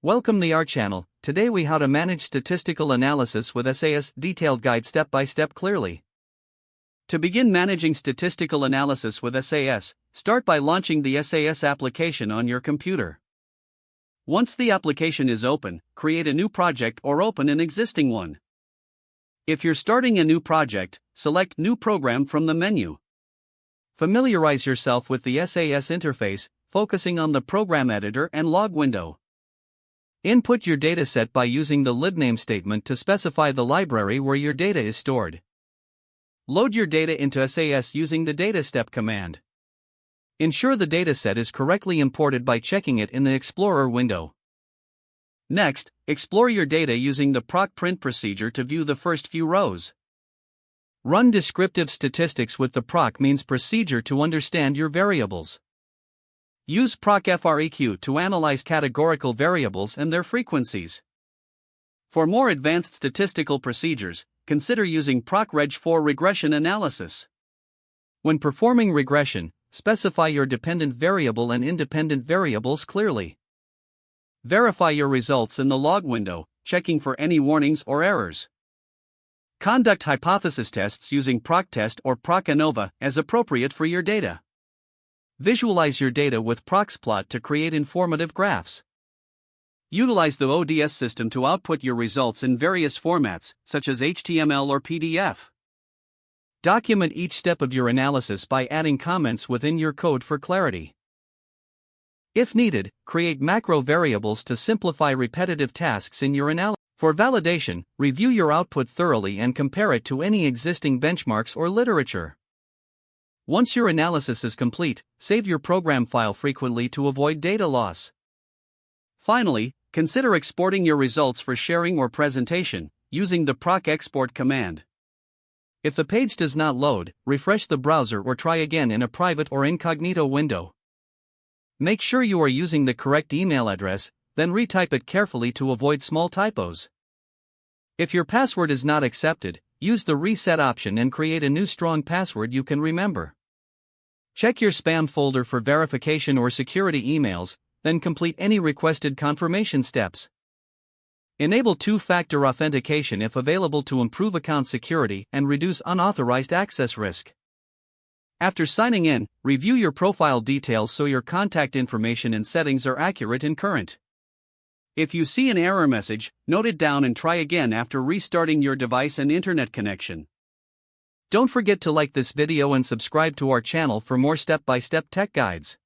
Welcome to our channel. Today we how to manage statistical analysis with SAS detailed guide step by step clearly. To begin managing statistical analysis with SAS, start by launching the SAS application on your computer. Once the application is open, create a new project or open an existing one. If you're starting a new project, select New Program from the menu. Familiarize yourself with the SAS interface, focusing on the program editor and log window. Input your dataset by using the libname statement to specify the library where your data is stored. Load your data into SAS using the datastep command. Ensure the dataset is correctly imported by checking it in the Explorer window. Next, explore your data using the proc print procedure to view the first few rows. Run descriptive statistics with the proc means procedure to understand your variables. Use proc FREQ to analyze categorical variables and their frequencies. For more advanced statistical procedures, consider using procreg for regression analysis. When performing regression, specify your dependent variable and independent variables clearly. Verify your results in the log window, checking for any warnings or errors. Conduct hypothesis tests using proctest or procANOVA as appropriate for your data. Visualize your data with proxplot to create informative graphs. Utilize the ODS system to output your results in various formats, such as HTML or PDF. Document each step of your analysis by adding comments within your code for clarity. If needed, create macro variables to simplify repetitive tasks in your analysis. For validation, review your output thoroughly and compare it to any existing benchmarks or literature. Once your analysis is complete, save your program file frequently to avoid data loss. Finally, consider exporting your results for sharing or presentation, using the proc export command. If the page does not load, refresh the browser or try again in a private or incognito window. Make sure you are using the correct email address, then retype it carefully to avoid small typos. If your password is not accepted, use the reset option and create a new strong password you can remember. Check your spam folder for verification or security emails, then complete any requested confirmation steps. Enable two-factor authentication if available to improve account security and reduce unauthorized access risk. After signing in, review your profile details so your contact information and settings are accurate and current. If you see an error message, note it down and try again after restarting your device and internet connection. Don't forget to like this video and subscribe to our channel for more step-by-step tech guides.